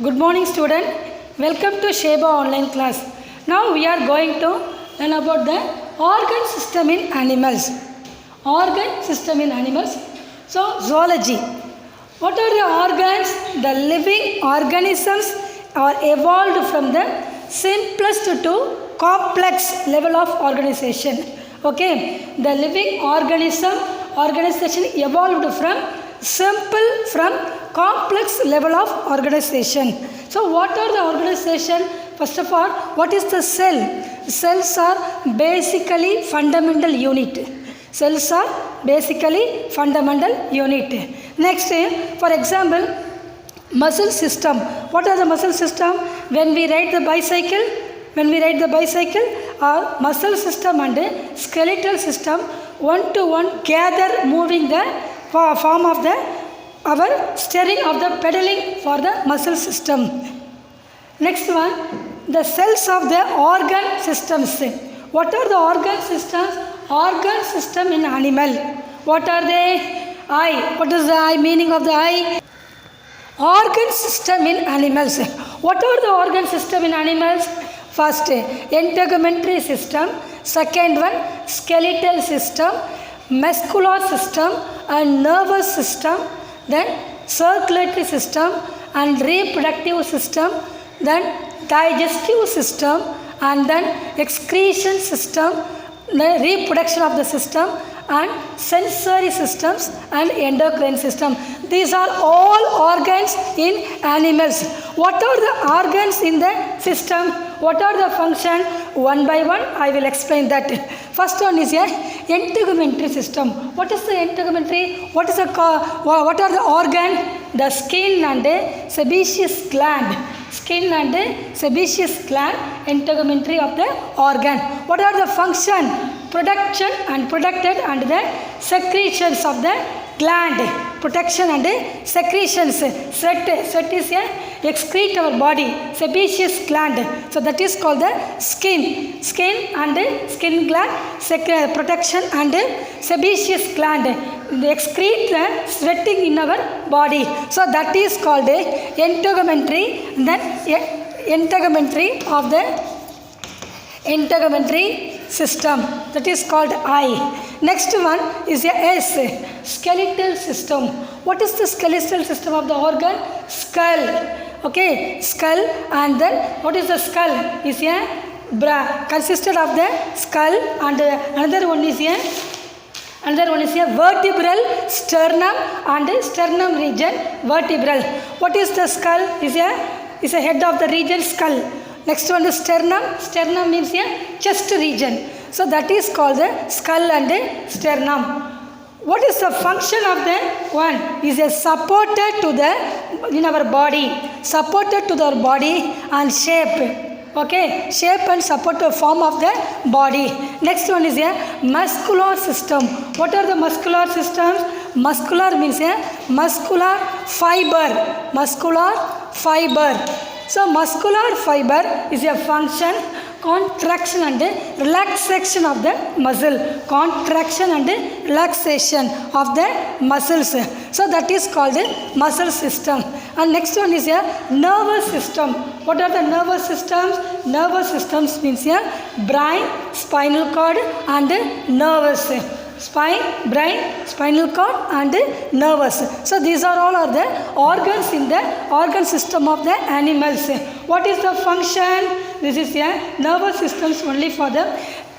Good morning student. Welcome to Sheba online class. Now we are going to learn about the organ system in animals. Organ system in animals. So zoology. What are the organs? The living organisms are evolved from the simplest to complex level of organization. Okay. The living organization evolved from complex level of organization. So what are the organization? First of all, what is the cell? Cells are basically fundamental unit. Cells are basically fundamental unit. Next, for example, muscle system. What are the muscle system? When we ride the bicycle, our muscle system and skeletal system one to one gather, moving the form of our steering of the pedaling for the muscle system. Next one, the cells of the organ systems. What are the organ systems? Organ system in animal. What are they? Eye. What is the eye? Meaning of the eye? Organ system in animals. What are the organ system in animals? First, integumentary system. Second one, skeletal system, muscular system and nervous system. Then circulatory system and reproductive system, then digestive system, and then excretion system, the reproduction of the system, and sensory systems and endocrine system. These are all organs in animals. What are the organs in the system? What are the function? One by one I will explain that. First one is a integumentary system. What is the integumentary? What are the organ? The skin and sebaceous gland. Skin and sebaceous gland, integumentary of the organ. What are the function? Production and protected and the secretions of the gland. Protection and secretions. Sweat is a excrete our body. Sebaceous gland. So that is called the skin. Skin and skin gland, protection and sebaceous gland. They excrete the sweating in our body. So that is called a integumentary. Then integumentary of the integumentary system, that is called eye. Next one is a S, skeletal system. What is the skeletal system of the organ? Skull. Okay, skull. And then what is the skull? Is a consisted of the skull, and another one is a vertebral sternum and sternum region vertebral. What is the skull? Is a head of the region skull. Next one is sternum. Sternum means a chest region. So that is called the skull and sternum. What is the function of the one? Is a supported to the in our body. Supported to our body and shape. Okay, shape and support the form of the body. Next one is a muscular system. What are the muscular systems? Muscular means a muscular fiber. Muscular fiber. So muscular fiber is a function, contraction and relaxation of the muscle. Contraction and relaxation of the muscles. So that is called the muscle system. And next one is a nervous system. What are the nervous systems? Nervous systems means a brain, spinal cord and nervous. Spine, brain, spinal cord and nervous. So these are all are the organs in the organ system of the animals. What is the function? This is a nervous systems only for the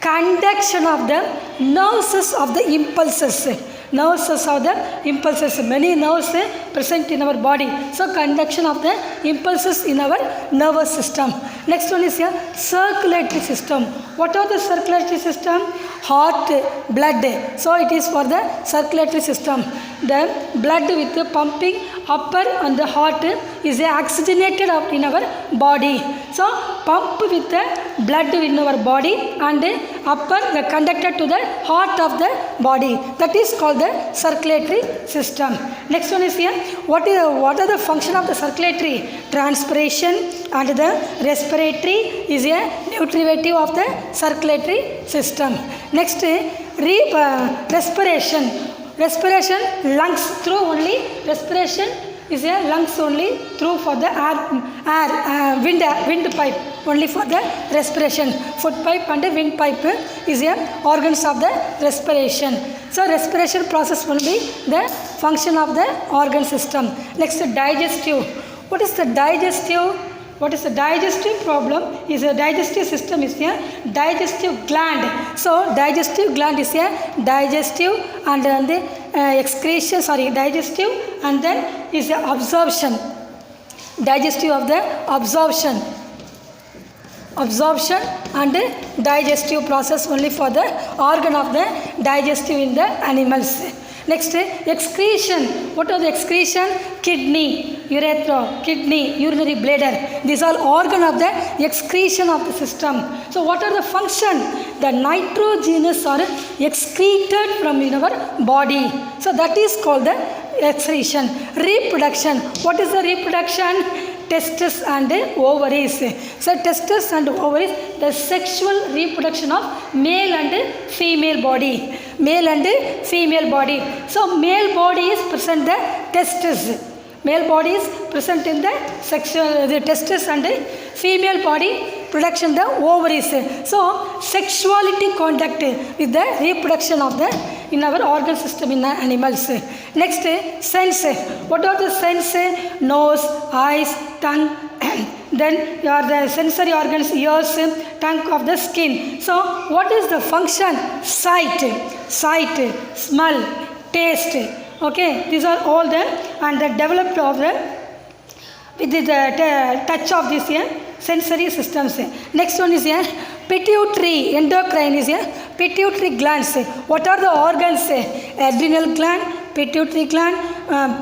conduction of the nerves of the impulses. Nerves of the impulses. Many nerves present in our body. So conduction of the impulses in our nervous system. Next one is a circulatory system. What are the circulatory system? Heart, blood. So it is for the circulatory system. The blood with the pumping upper on the heart is oxygenated in our body. So pump with the blood in our body and upper the conductor to the heart of the body. That is called the circulatory system. Next one is here. What are the function of the circulatory? Transpiration and the respiratory is a nutritive of the circulatory system. Next, respiration. Respiration, lungs through only respiration is a lungs only through for the wind pipe only for the respiration. Foot pipe and wind pipe is a organs of the respiration. So respiration process will be the function of the organ system. Next, digestive. What is the digestive? What is the digestive problem? Is a digestive system is a digestive gland. So digestive gland is a digestive and then the excretion, digestive and then is the absorption. Digestive of the absorption and digestive process only for the organ of the digestive in the animals. Next, excretion. What are the excretion? Kidney, urethra, kidney, urinary bladder. These are organ of the excretion of the system. So what are the function? The nitrogenous are excreted from in our body. So that is called the excretion. Reproduction. What is the reproduction? Testes and ovaries. So testes and ovaries, the sexual reproduction of male and female body. Male and female body. So male body is present the testes. Male body is present in the sexual the testes and female body production the ovaries. So sexuality conduct with the reproduction of the in our organ system in the animals. Next, sense. What are the sense? Nose, eyes, tongue. Then your the sensory organs, ears, tongue of the skin. So what is the function? Sight, smell, taste. Okay, these are all the and the developed of the with the touch of this sensory systems. Next one is pituitary, endocrine is pituitary glands. What are the organs? Adrenal gland, pituitary gland,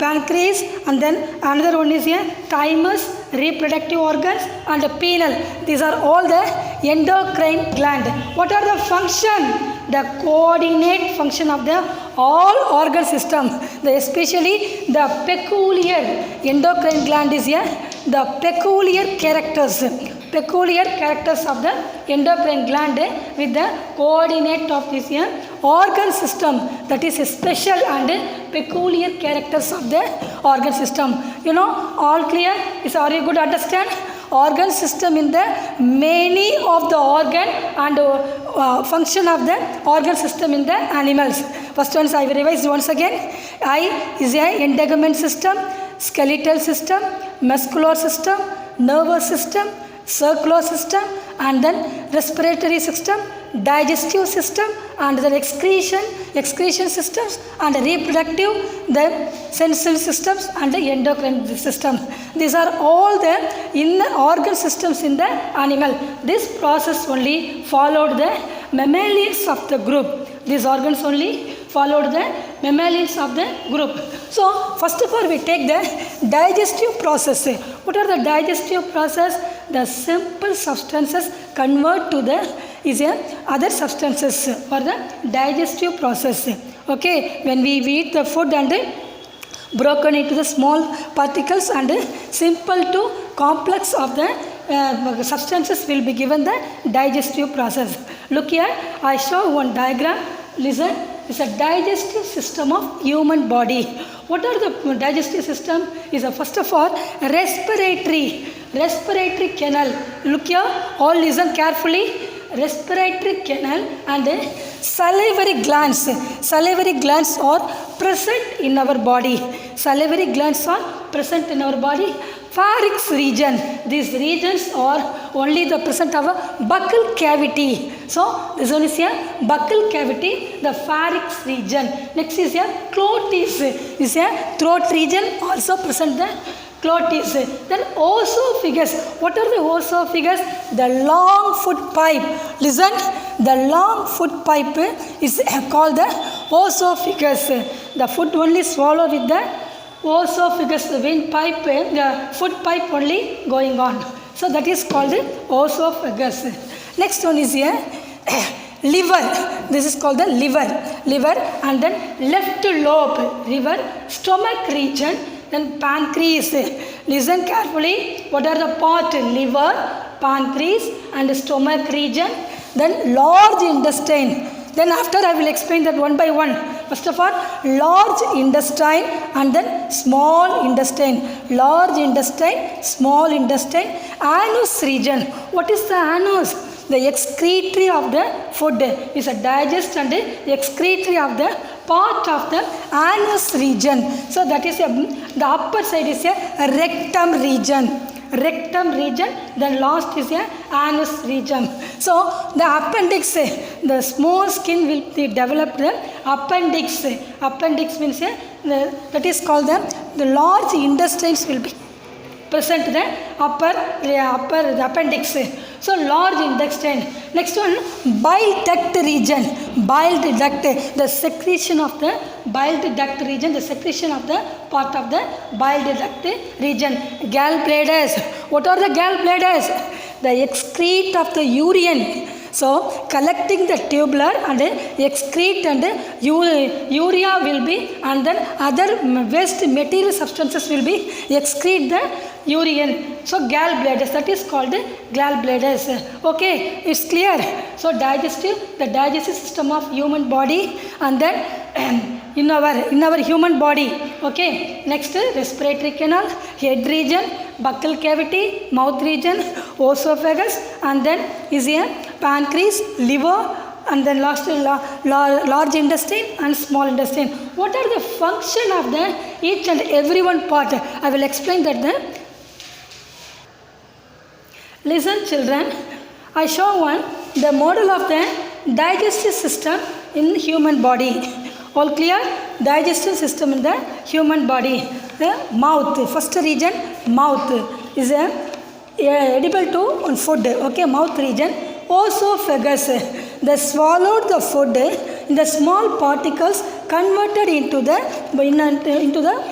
pancreas, and then another one is thymus, reproductive organs, and the penile. These are all the endocrine gland. What are the function? The coordinate function of the all organ system. Especially the peculiar endocrine gland is the peculiar characters of the endocrine gland with the coordinate of this organ system, that is special and peculiar characters of the organ system. You know, all clear? Are you good to understand? Organ system in the many of the organ and function of the organ system in the animals. First one I will revise once again. Eye is a integument system, skeletal system, muscular system, nervous system, circular system, and then respiratory system, digestive system, and then excretion systems, and reproductive, the sensory systems, and the endocrine system. These are all the in organ systems in the animal. This process only followed the mammalians of the group. These organs only followed the mammalians of the group. So first of all we take the digestive process. What are the digestive process? The simple substances convert to the other substances for the digestive process. Okay, when we eat the food and broken into the small particles and simple to complex of the substances will be given the digestive process. Look here, I show one diagram. Listen, it's a digestive system of human body. What are the digestive system? Is first of all respiratory canal. Look here, all listen carefully. Respiratory canal and salivary glands. Salivary glands are present in our body. Salivary glands are present in our body. Pharynx region. These regions are only the present of a buccal cavity. So this one is a buccal cavity, the pharynx region. Next is a glotis. Is a throat region also present the glotis. Then oesophagus. What are the oesophagus? The long foot pipe. Listen, the long foot pipe is called the oesophagus. The foot only swallow with the oesophagus, the wind pipe, the foot pipe only going on. So that is called the oesophagus. Next one is here liver. This is called the liver. And then left lobe, liver, stomach region, then pancreas. Listen carefully. What are the part? Liver, pancreas, and stomach region. Then large intestine. Then after I will explain that one by one. First of all, large intestine and then small intestine. Large intestine, small intestine, anus region. What is the anus? The excretory of the food is a digest and excretory of the part of the anus region. So that is the upper side is a rectum region. Rectum region, then last is a anus region. So the appendix, the small skin will be developed. The appendix, appendix means that is called the large intestines will be present the upper the appendix. So large intestine. Next one, bile duct region. Bile duct, the secretion of the bile duct region, the secretion of the part of the bile duct region. Gallbladders. What are the gallbladders? The excrete of the urine. So collecting the tubular and excrete and urea will be, and then other waste material substances will be excrete the urine. So gallbladders, that is called gallbladders. Okay, it's clear. So the digestive system of human body, and then in our human body. Okay, next respiratory canal, head region, buccal cavity, mouth region, esophagus, and then is a pancreas, liver, and then last large intestine and small intestine. What are the function of the each and every one part? I will explain that. Listen children, I show the model of the digestive system in human body. All clear? Digestive system in the human body. The mouth, first region, mouth is edible to food. Okay, mouth region. Esophagus, they swallowed the food in the small particles converted into the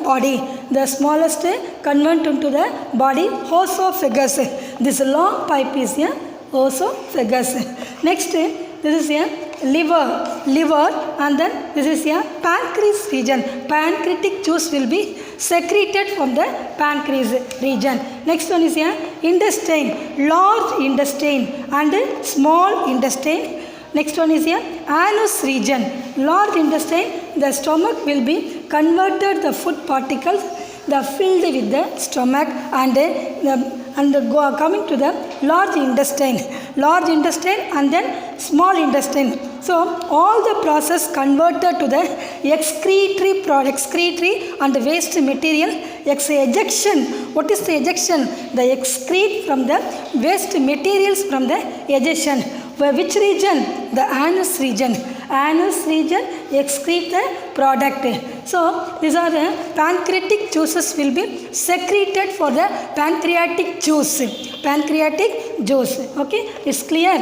body. The smallest convert into the body, esophagus. This long pipe is a esophagus. Next, this is a liver, and then this is a pancreas region. Pancreatic juice will be secreted from the pancreas region. Next one is a intestine, large intestine and small intestine. Next one is a anus region, large intestine. The stomach will be converted the food particles, the filled with the stomach, and coming to the large intestine and then small intestine. So all the process converted to the excretory and waste material. Ejection. What is the ejection? The excrete from the waste materials from the ejection. Which region? The anus region. Anus region excrete the product. So these are the pancreatic juices will be secreted for the pancreatic juice. Pancreatic juice. Okay, it's clear.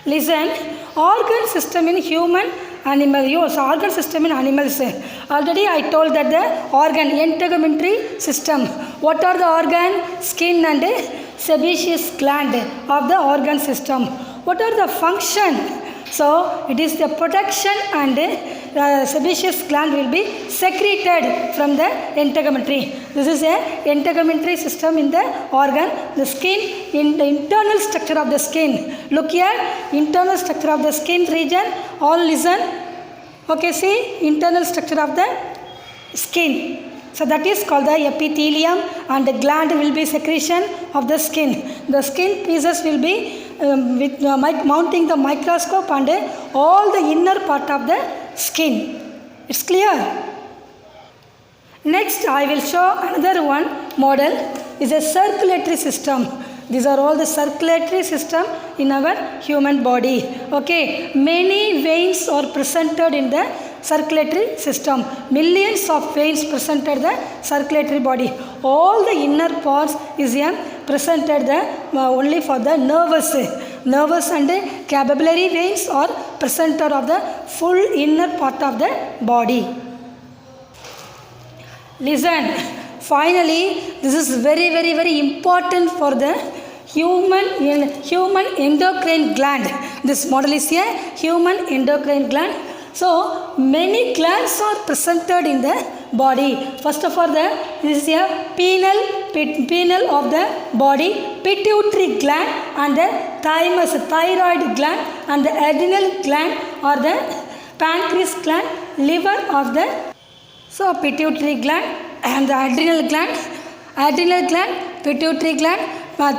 Listen, organ system in human animal. So organ system in animals. Already I told that the organ integumentary system. What are the organ? Skin and sebaceous gland of the organ system. What are the function? So it is the protection, and sebaceous gland will be secreted from the integumentary. This is a integumentary system in the organ. The skin, in the internal structure of the skin. Look here, internal structure of the skin region. All listen. Okay, see, internal structure of the skin. So that is called the epithelium, and the gland will be secretion of the skin. The skin pieces will be mounting the microscope and all the inner part of the skin. It's clear? Next I will show another one model is a circulatory system. These are all the circulatory system in our human body. Okay, many veins are presented in the circulatory system. Millions of veins presented the circulatory body. All the inner parts is presented only for the nervous and capillary veins are presented of the full inner part of the body. Listen, finally, this is very, very, very important for the human endocrine gland. This model is a human endocrine gland. So many glands are presented in the body. First of all, this is a penile of the body, pituitary gland, and the thymus, thyroid gland, and the adrenal gland are the pancreas gland, liver of the, so pituitary gland and the adrenal gland, pituitary gland,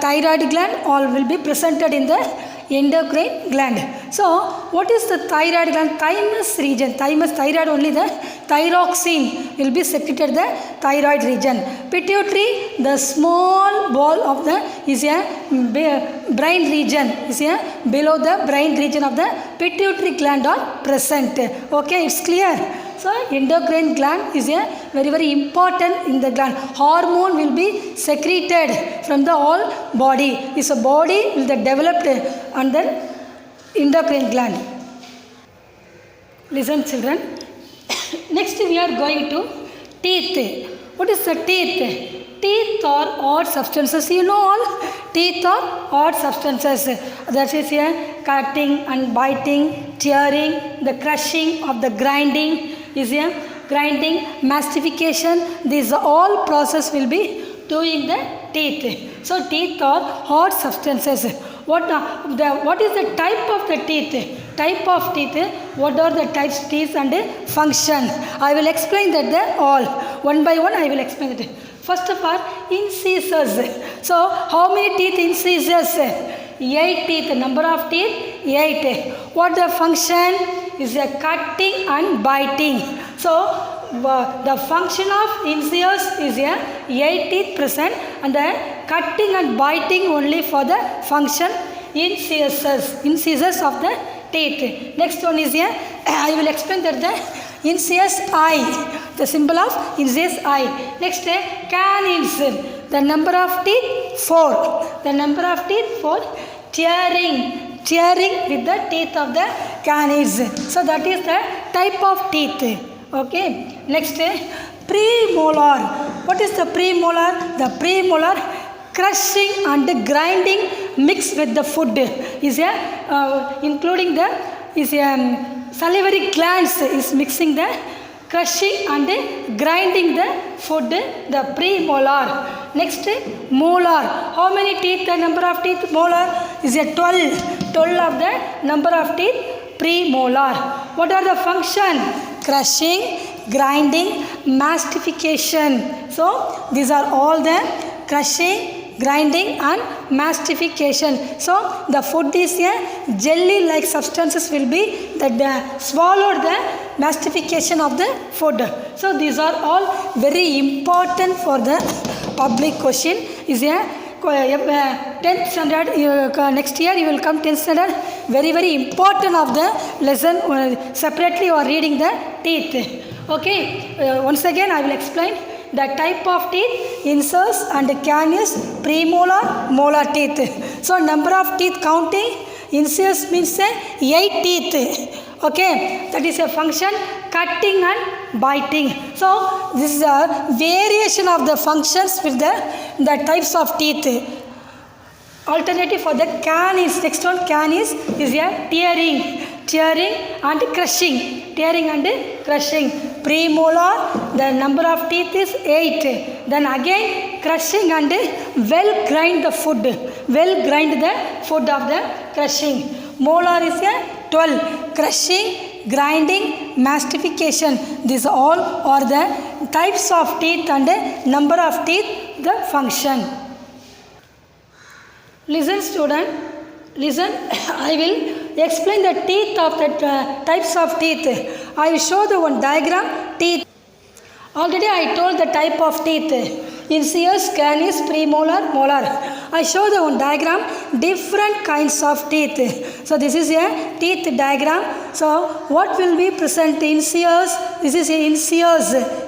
thyroid gland, all will be presented in the endocrine gland. So what is the thyroid gland? Thymus region. Thyroid only, the thyroxine will be secreted the thyroid region. Pituitary, the small ball of the is a brain region, is a below the brain region of the pituitary gland are present. Okay, it's clear. So endocrine gland is a very important in the gland. Hormone will be secreted from the whole body. Is a body will be developed under endocrine gland. Listen children. Next we are going to teeth. What is the teeth? Teeth are odd substances. You know all? Teeth are odd substances. That is a cutting and biting, tearing, the crushing of the grinding is a grinding, mastification. These all process will be doing the teeth. So teeth are hard substances. What is the type of the teeth? Type of teeth. What are the types, teeth and function? I will explain that all. One by one I will explain it. First of all, incisors. So how many teeth incisors? 8 teeth. Number of teeth? 8. What the function? Is a cutting and biting. So the function of incisors is a 8 teeth present and the cutting and biting only for the function incisors of the teeth. Next one is a, I will explain that the incisors eye, the symbol of incisors eye. Next canines, the number of teeth 4. The number of teeth 4. Tearing with the teeth of the canines. So that is the type of teeth. Okay. Next, premolar. What is the premolar? The premolar, crushing and grinding mixed with the food is a including the is a salivary glands is mixing the crushing and grinding the food, the premolar. Next, molar. How many teeth? The number of teeth molar is a 12. 12 of the number of teeth premolar. What are the function? Crushing, grinding, mastification. So these are all the crushing, grinding and mastification. So the food is a jelly like substances will be that swallowed the mastification of the food. So these are all very important for the public question. Is a 10th standard, next year you will come 10th standard. Very important of the lesson. Separately you are reading the teeth. Okay, once again I will explain the type of teeth: incisors and canines, premolar, molar teeth. So number of teeth counting, incisors means 8 teeth. Okay, that is a function, cutting and biting. So this is a variation of the functions with the types of teeth. Alternative for the canines. Next one, canines is a tearing and crushing. Tearing and crushing. Premolar, the number of teeth is 8. Then again crushing and well grind the food. Well grind the food of the crushing. Molar is a 12. Crushing, grinding, mastification. These all are the types of teeth and number of teeth, the function. Listen student, listen. I will explain the teeth of the types of teeth. I will show the one diagram. Teeth. Already I told the type of teeth. Incisors, canines, premolar, molar. I show the one diagram, different kinds of teeth. So this is a teeth diagram. So what will be present? Incisors. This is a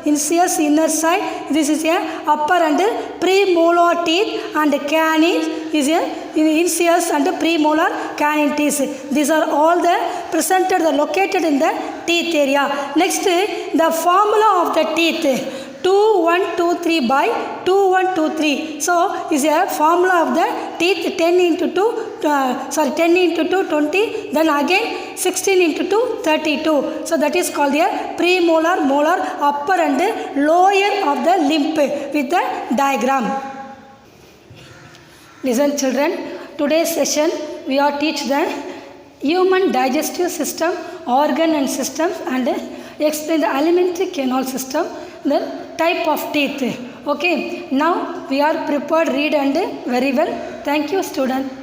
incisors inner side. This is a upper and premolar teeth, and canines is a incisors and premolar canine teeth. These are all the presented, located in the teeth area. Next, the formula of the teeth. 2, 1, 2, 3 by 2, 1, 2, 3. So is a formula of the teeth 10 into 2, 20. Then again 16 into 2, 32. So that is called a premolar, molar, upper and lower of the limb with the diagram. Listen children, today's session we are teach the human digestive system, organ and systems, and explain the alimentary canal system, then type of teeth. Okay, now we are prepared, read and very well. Thank you, student.